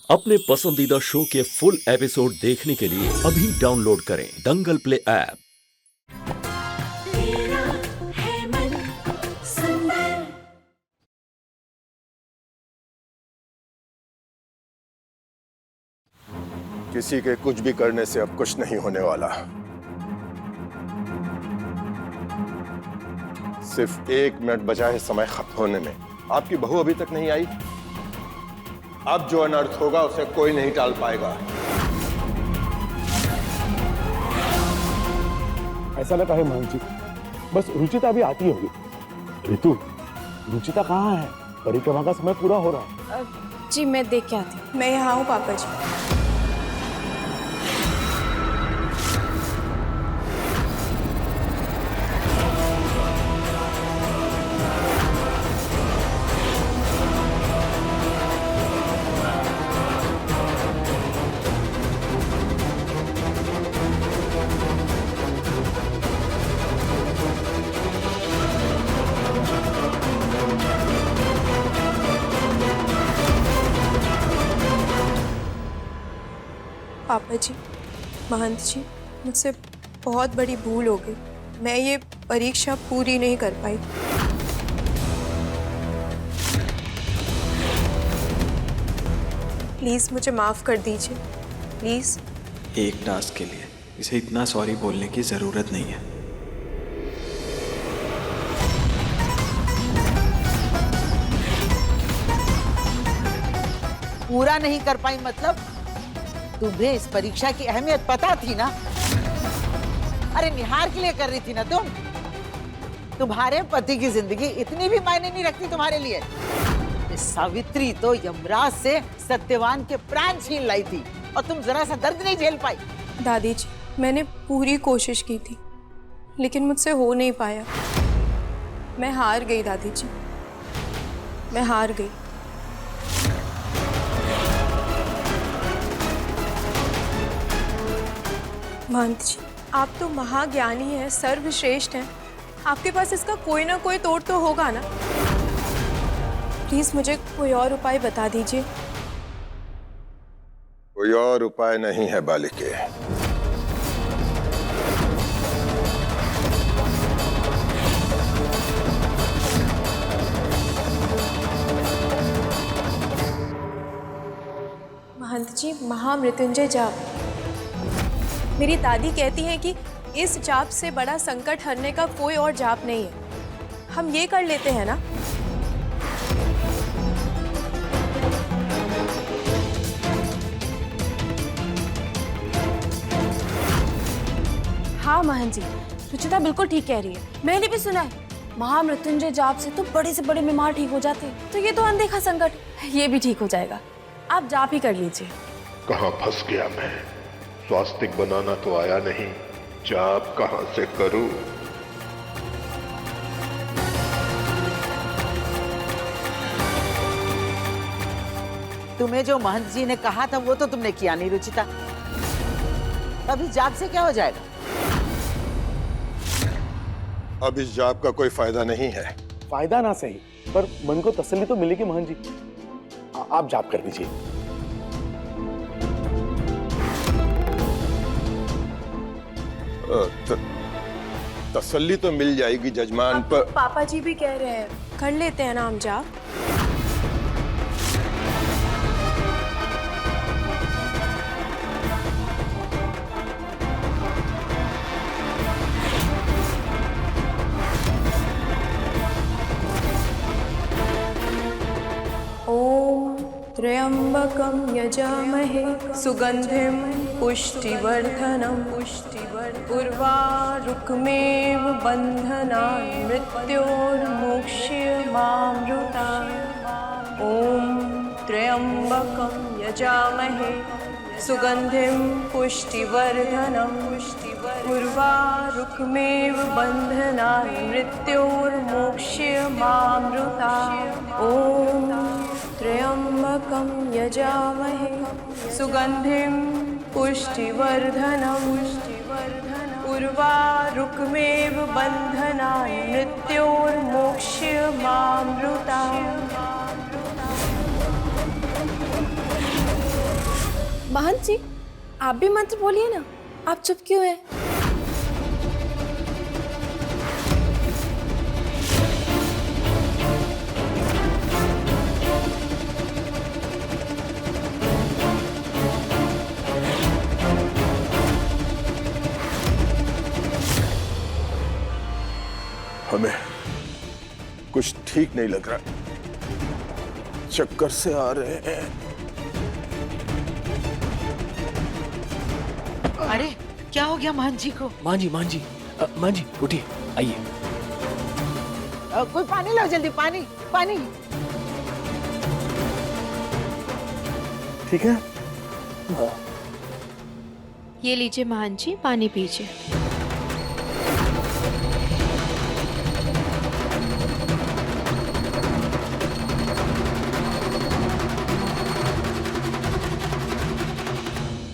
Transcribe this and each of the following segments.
अपने पसंदीदा शो के फुल एपिसोड देखने के लिए अभी डाउनलोड करें दंगल प्ले ऐप। किसी के कुछ भी करने से अब कुछ नहीं होने वाला। सिर्फ 1 मिनट बचा है समय खत्म होने में। आपकी बहू अभी तक नहीं आई। अब जो अनर्थ होगा उसे कोई नहीं टाल पाएगा। ऐसा लगा है महंत जी, बस रुचिता भी आती होगी। रितु, रुचिता कहाँ है? परिक्रमा का समय पूरा हो रहा है। जी मैं देख के आती हूँ। मैं यहाँ हूँ पापा जी। पापा जी, महंत जी, मुझसे बहुत बड़ी भूल हो गई। मैं ये परीक्षा पूरी नहीं कर पाई। प्लीज मुझे माफ कर दीजिए, प्लीज। एक टास्क के लिए इसे इतना सॉरी बोलने की जरूरत नहीं है। पूरा नहीं कर पाई मतलब? तुम्हें इस परीक्षा की अहमियत पता थी ना? अरे निहार के लिए कर रही थी ना तुम? तुम्हारे पति की जिंदगी इतनी भी मायने नहीं रखती तुम्हारे लिए। इस सावित्री तो यमराज से सत्यवान के प्राण छीन लाई थी और तुम जरा सा दर्द नहीं झेल पाई। दादी जी, मैंने पूरी कोशिश की थी, लेकिन मुझसे हो नहीं पाया। मैं हार गई दादी जी, मैं हार गई। महंत जी, आप तो महाज्ञानी हैं, सर्वश्रेष्ठ हैं। आपके पास इसका कोई ना कोई तोड़ तो होगा ना। प्लीज मुझे कोई और उपाय बता दीजिए। कोई और उपाय नहीं है बालिके। महंत जी, महामृत्युंजय जाप। मेरी दादी कहती हैं कि इस जाप से बड़ा संकट हरने का कोई और जाप नहीं है। हम ये कर लेते हैं ना? हाँ महंत जी, रुचिता बिल्कुल ठीक कह रही है। मैंने भी सुना है महामृत्युंजय जाप से तो बड़े से बड़े बीमार ठीक हो जाते हैं। तो ये तो अनदेखा संकट, ये भी ठीक हो जाएगा। आप जाप ही कर लीजिए। कहाँ फंस गया मैं? स्वास्तिक बनाना तो आया नहीं, जाप कहां से करूं? तुम्हें जो महंत जी ने कहा था वो तो तुमने किया नहीं रुचिता। अभी जाप से क्या हो जाएगा? अब इस जाप का कोई फायदा नहीं है। फायदा ना सही, पर मन को तसल्ली तो मिलेगी महंत जी। आप जाप कर दीजिए। तसल्ली तो मिल जाएगी जजमान, पर पापा जी भी कह रहे हैं, कर लेते हैं ना हम जाप। ओम त्र्यंबकं यजामहे सुगंधिं पुष्टिवर्धनम् उर्वारुकमेव बन्धनान् मृत्योर्मोक्ष्यमामृतात्। ओम त्र्यंबकं यजामहे सुगंधिं पुष्टिवर्धनम् उर्वारुकमेव बन्धनान् मृत्योर्मोक्ष्यमामृतात्। ओम त्र्यंबकं यजामहे सुगंधिं पुष्टिवर्धनम् उर्वारुकमेव बन्धनान् मृत्योर्मोक्ष्यमामृतात्। महंत जी, आप भी मंत्र बोलिए ना, आप चुप क्यों हैं? हमें कुछ ठीक नहीं लग रहा, चक्कर से आ रहे हैं। अरे क्या हो गया महंत जी को? मां जी उठिए, आइए। कोई पानी लाओ जल्दी, पानी पानी। ठीक है? ये लीजिए महंत जी, पानी पीजिए।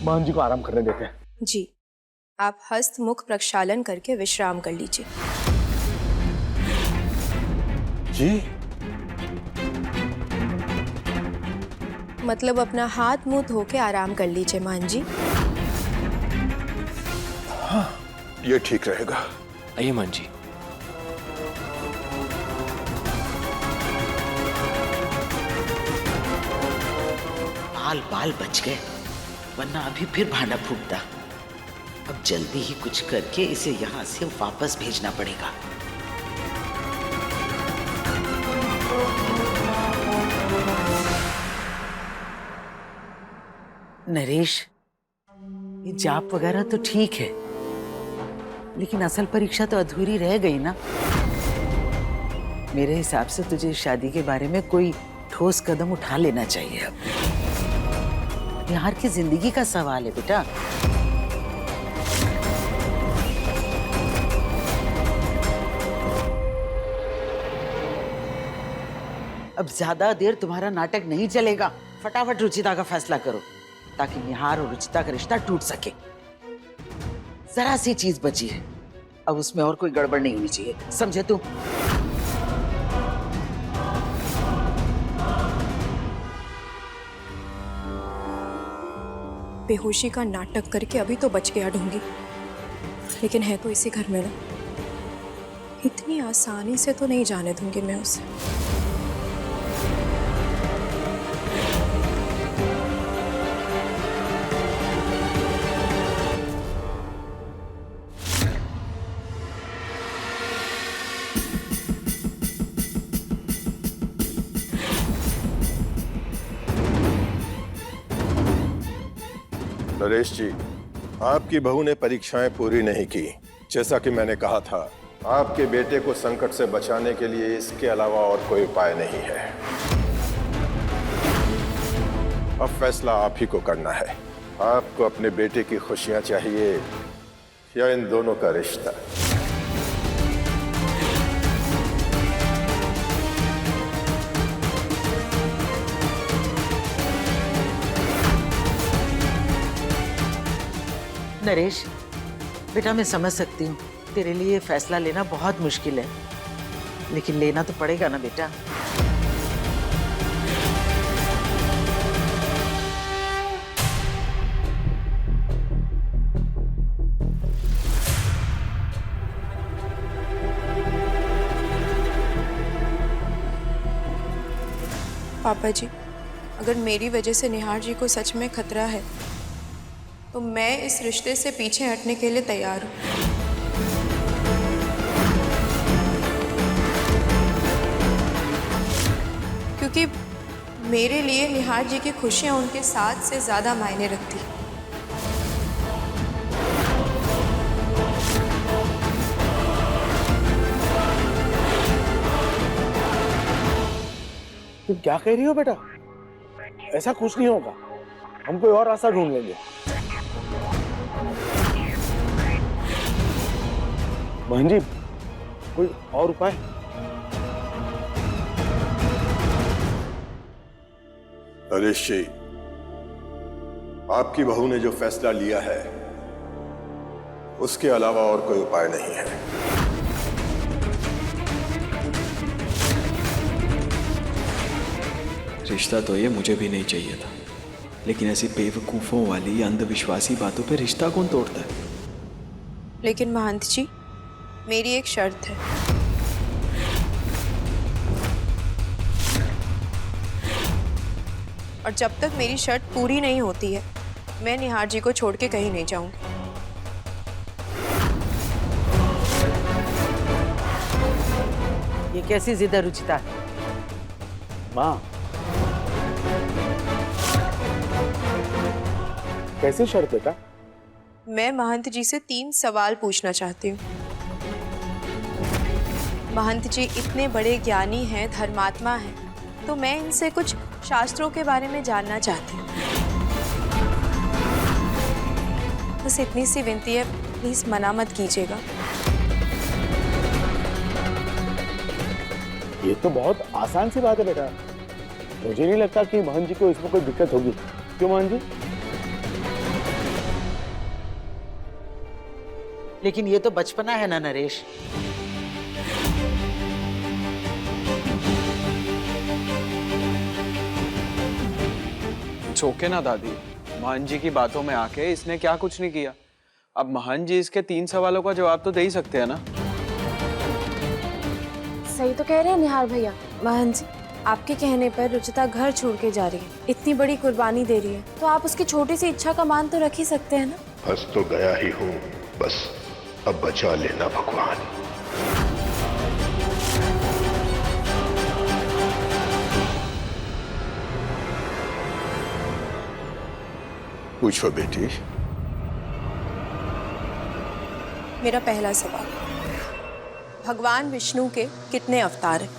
महंत जी को आराम करने देते हैं। जी, आप हस्त मुख प्रक्षालन करके विश्राम कर लीजिए। जी मतलब अपना हाथ मुंह धो के आराम कर लीजिए महंत जी। ये ठीक रहेगा। आइए मान जी। बाल बाल बच गए, वरना अभी फिर भांडा फूटता। अब जल्दी ही कुछ करके इसे यहाँ से वापस भेजना पड़ेगा। नरेश, ये जाप वगैरह तो ठीक है, लेकिन असल परीक्षा तो अधूरी रह गई ना। मेरे हिसाब से तुझे शादी के बारे में कोई ठोस कदम उठा लेना चाहिए। अब निहार की जिंदगी का सवाल है बेटा। अब ज्यादा देर तुम्हारा नाटक नहीं चलेगा। फटाफट रुचिता का फैसला करो, ताकि निहार और रुचिता का रिश्ता टूट सके। जरा सी चीज बची है, अब उसमें और कोई गड़बड़ नहीं होनी चाहिए, समझे तू? बेहोशी का नाटक करके अभी तो बच गया ढूंढी, लेकिन है तो इसी घर में ना। इतनी आसानी से तो नहीं जाने दूंगी मैं उसे। नरेश जी, आपकी बहू ने परीक्षाएं पूरी नहीं की। जैसा कि मैंने कहा था, आपके बेटे को संकट से बचाने के लिए इसके अलावा और कोई उपाय नहीं है। अब फैसला आप ही को करना है। आपको अपने बेटे की खुशियां चाहिए या इन दोनों का रिश्ता? नरेश बेटा, मैं समझ सकती हूँ तेरे लिए ये फैसला लेना बहुत मुश्किल है, लेकिन लेना तो पड़ेगा ना बेटा। पापा जी, अगर मेरी वजह से निहार जी को सच में खतरा है, तो मैं इस रिश्ते से पीछे हटने के लिए तैयार हूँ। क्योंकि मेरे लिए निहार जी की खुशियाँ उनके साथ से ज़्यादा मायने रखती हैं। तुम क्या कह रही हो बेटा? ऐसा कुछ नहीं होगा, हम कोई और रास्ता ढूंढ लेंगे। बहन जी, कोई और उपाय? नरेश जी, आपकी बहू ने जो फैसला लिया है, उसके अलावा और कोई उपाय नहीं है। रिश्ता तो ये मुझे भी नहीं चाहिए था, लेकिन ऐसी बेवकूफ़ों वाली अंधविश्वासी बातों पे रिश्ता कौन तोड़ता है? लेकिन महंत जी, मेरी एक शर्त है। और जब तक मेरी शर्त पूरी नहीं होती है, मैं निहार जी को छोड़ के कहीं नहीं जाऊंगी। ये कैसी जिद है रुचिता? माँ, कैसी शर्त बेटा? मैं महंत जी से 3 सवाल पूछना चाहती हूँ। महंत जी इतने बड़े ज्ञानी हैं, धर्मात्मा हैं, तो मैं इनसे कुछ शास्त्रों के बारे में जानना चाहती हूँ। बस इतनी सी विनती है, प्लीज मना मत कीजिएगा। ये तो बहुत आसान सी बात है बेटा। मुझे नहीं लगता कि मोहन जी को इसमें कोई दिक्कत होगी। क्यों मोहन जी? लेकिन ये तो बचपना है ना नरेश। चौके ना दादी, महन जी की बातों में आके इसने क्या कुछ नहीं किया। अब महन जी इसके 3 सवालों का जवाब तो दे ही सकते हैं ना। सही तो कह रहे हैं निहार भैया। महन जी, आपके कहने पर रुचिता घर छोड़ के जा रही है, इतनी बड़ी कुर्बानी दे रही है, तो आप उसकी छोटी सी इच्छा का मान तो रख ही सकते हैं ना। फंस तो गया ही हूं, बस अब बचा लेना भगवान। पूछो बेटी। मेरा पहला सवाल, भगवान विष्णु के कितने अवतार हैं?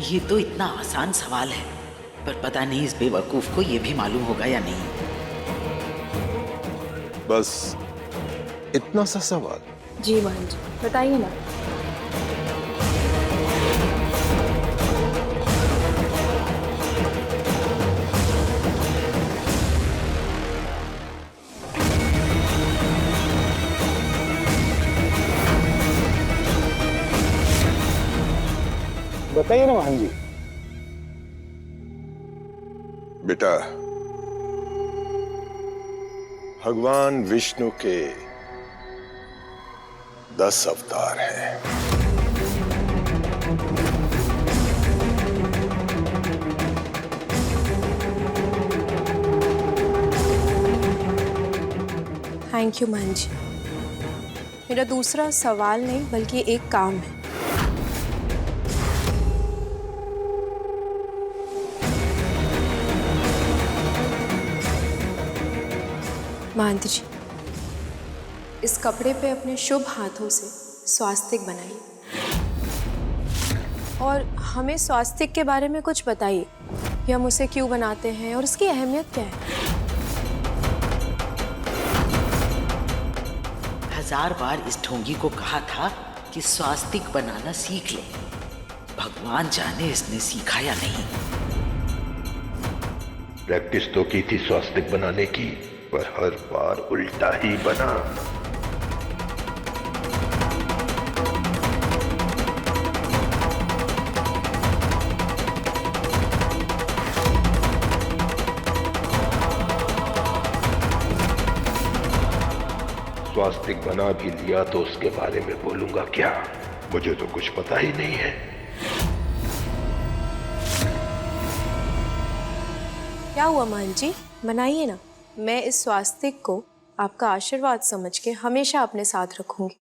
ये तो इतना आसान सवाल है, पर पता नहीं इस बेवकूफ को ये भी मालूम होगा या नहीं। बस इतना सा सवाल? जी महन जी, बताइए ना। बताइए ना मोहन जी। बेटा, भगवान विष्णु के 10 अवतार हैं। थैंक यू महन जी। मेरा दूसरा सवाल नहीं बल्कि एक काम है। महंत जी, इस कपड़े पे अपने शुभ हाथों से स्वास्तिक बनाइए और हमें स्वास्तिक के बारे में कुछ बताइए कि हम उसे क्यों बनाते हैं और उसकी अहमियत क्या है। 1000 बार इस ढोंगी को कहा था कि स्वास्तिक बनाना सीख ले। भगवान जाने इसने सीखा या नहीं। प्रैक्टिस तो की थी स्वास्तिक बनाने की, पर हर बार उल्टा ही बना। स्वास्तिक बना भी लिया तो उसके बारे में बोलूंगा क्या? मुझे तो कुछ पता ही नहीं है। क्या हुआ महन जी, बनाइए ना। मैं इस स्वास्तिक को आपका आशीर्वाद समझ के हमेशा अपने साथ रखूंगी।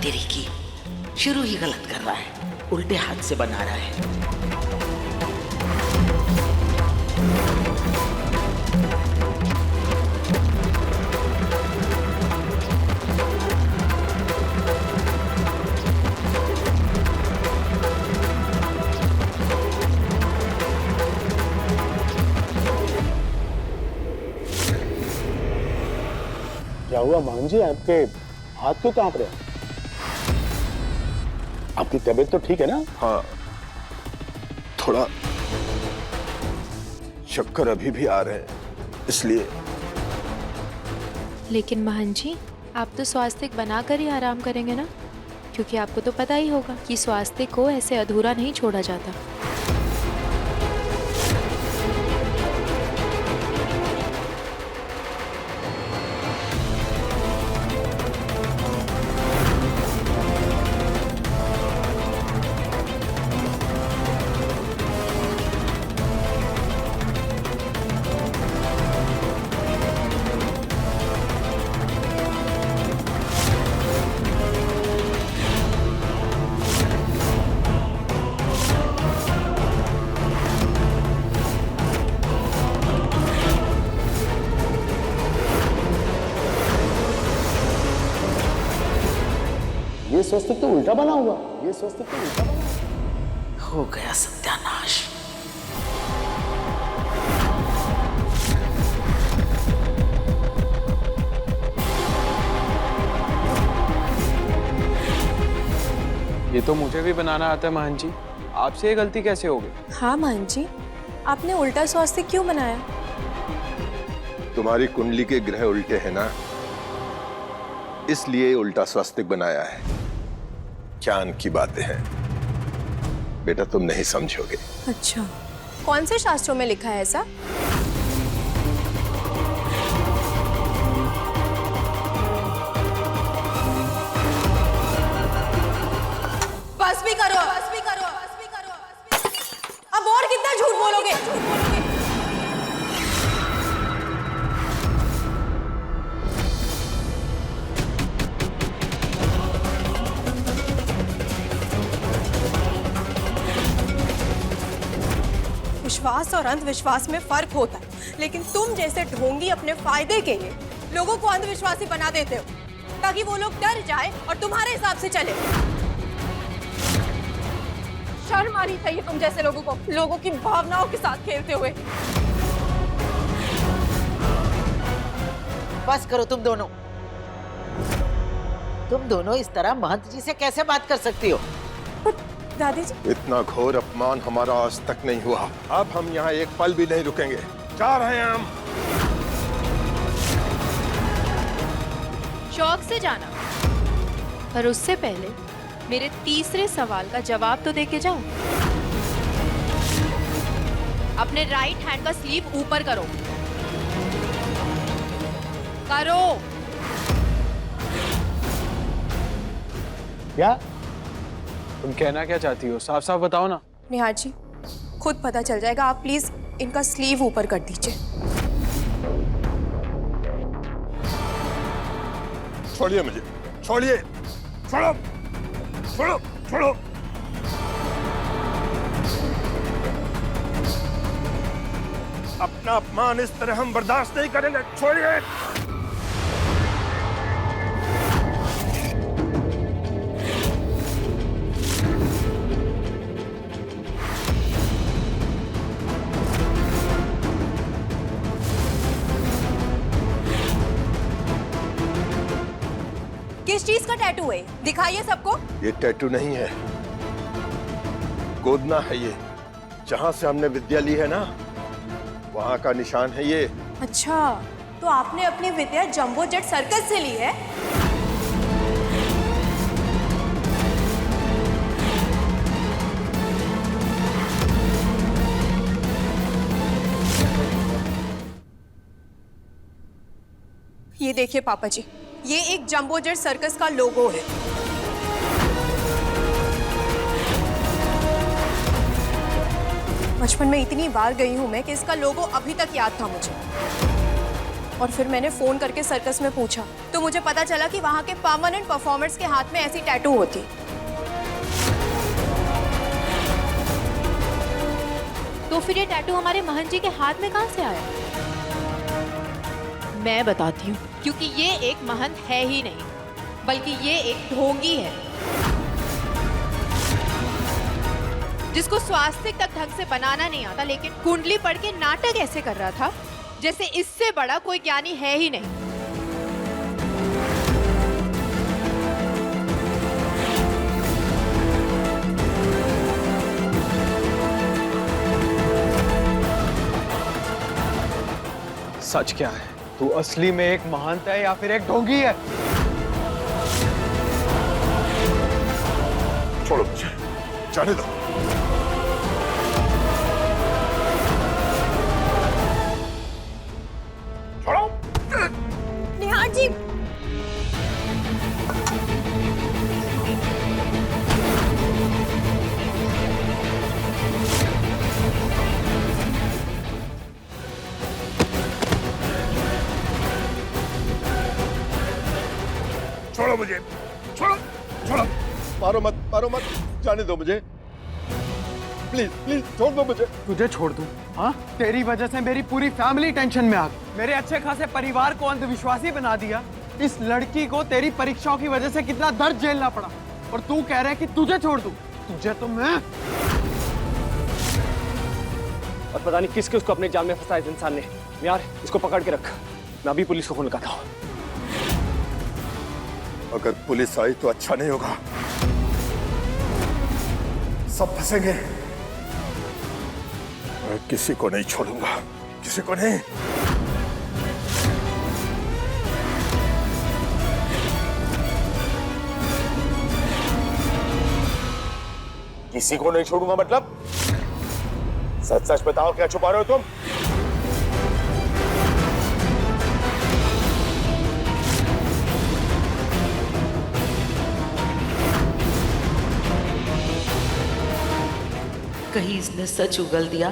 तेरी की शुरू ही गलत कर रहा है, उल्टे हाथ से बना रहा है। क्या हुआ मोहन जी, आपके हाथ क्यों कांप रहे हैं? आपकी तबीयत तो ठीक है ना? हाँ, थोड़ा चक्कर अभी भी आ रहे हैं, इसलिए। लेकिन महन जी, आप तो स्वास्तिक बनाकर ही आराम करेंगे ना? क्योंकि आपको तो पता ही होगा कि स्वास्तिक को ऐसे अधूरा नहीं छोड़ा जाता। ये स्वस्तिक तो उल्टा बना हुआ, ये स्वस्तिक तो उल्टा बना। हो गया सत्यानाश। ये तो मुझे भी बनाना आता है महन जी, आपसे ये गलती कैसे हो गई? हाँ महन जी, आपने उल्टा स्वास्तिक क्यों बनाया? तुम्हारी कुंडली के ग्रह उल्टे हैं ना, इसलिए उल्टा स्वास्तिक बनाया है। ज्ञान की बातें हैं बेटा, तुम नहीं समझोगे। अच्छा, कौन से शास्त्रों में लिखा है ऐसा? बस भी करो, बस भी करो, बस भी करो, बस भी। अब और कितना झूठ बोलोगे? विश्वास और अंधविश्वास में फर्क होता है, लेकिन तुम जैसे ढोंगी अपने फायदे के लिए लोगों को अंधविश्वासी बना देते हो ताकि वो लोग डर जाए और तुम्हारे हिसाब से चले। शर्म आनी चाहिए तुम जैसे लोगों को, लोगों की भावनाओं के साथ खेलते हुए। बस करो तुम दोनों। तुम दोनों इस तरह महंत जी से कैसे बात कर सकती हो? दादी जी, इतना घोर अपमान हमारा आज तक नहीं हुआ। अब हम यहाँ एक पल भी नहीं रुकेंगे, जा रहे हैं हम। शौक से जाना, पर उससे पहले मेरे तीसरे सवाल का जवाब तो दे के जाओ। अपने राइट हैंड का स्लीव ऊपर करो। करो। क्या? तुम कहना क्या चाहती हो, साफ साफ बताओ ना। निहार जी, खुद पता चल जाएगा, आप प्लीज इनका स्लीव ऊपर कर दीजिए। छोड़िए मुझे, छोड़िए, छोड़ो, छोड़ो, छोड़ो। अपना अपमान इस तरह हम बर्दाश्त नहीं करेंगे, छोड़िए। किस चीज का टैटू है? दिखाइए सबको। ये टैटू नहीं है, गोदना है ये। जहां से हमने विद्या ली है ना, वहां का निशान है ये। अच्छा, तो आपने अपनी विद्या जंबो जेट सर्कस से ली है? ये देखिए पापा जी, ये एक जंबो जेट सर्कस का लोगो है। बचपन में इतनी बार गई हूं मैं कि इसका लोगो अभी तक याद था मुझे। और फिर मैंने फोन करके सर्कस में पूछा तो मुझे पता चला कि वहां के परमानेंट परफॉर्मर्स के हाथ में ऐसी टैटू होती। तो फिर ये टैटू हमारे महन जी के हाथ में कहां से आया? मैं बताती हूँ, क्योंकि ये एक महंत है ही नहीं, बल्कि ये एक ढोंगी है जिसको स्वास्तिक तक ढंग से बनाना नहीं आता, लेकिन कुंडली पढ़ के नाटक ऐसे कर रहा था जैसे इससे बड़ा कोई ज्ञानी है ही नहीं। सच क्या है? तू असली में एक महंत है या फिर एक ढोंगी है? छोड़ो मुझे, जाने दो। छोड़ो। निहार जी, छोड़ो मुझे, छोड़ो, छोड़ो। मारो मत, मारो मत, जाने दो मुझे। प्लीज प्लीज छोड़ दो मुझे। तुझे छोड़ दूं? हाँ, तेरी वजह से मेरी पूरी फैमिली टेंशन में आ गई। मेरे अच्छे खासे परिवार को अंधविश्वासी बना दिया। इस लड़की को तेरी परीक्षाओं की वजह से कितना दर्द झेलना पड़ा, और तू कह रहा है कि तुझे छोड़ दूं? तुझे तो मैं। और पता नहीं किसके उसको अपने जाल में फंसा इस इंसान ने। यार इसको पकड़ के रख, मैं अभी पुलिस को फोन लगाता हूँ। अगर पुलिस आई तो अच्छा नहीं होगा, सब फंसेंगे। मैं किसी को नहीं छोड़ूंगा, किसी को नहीं। किसी को नहीं छोड़ूंगा मतलब? सच सच बताओ, क्या छुपा रहे हो तुम? कहीं इसने सच उगल दिया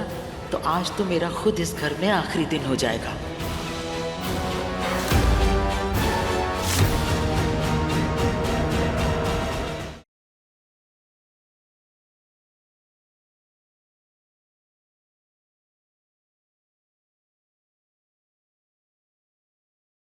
तो आज तो मेरा खुद इस घर में आखिरी दिन हो जाएगा।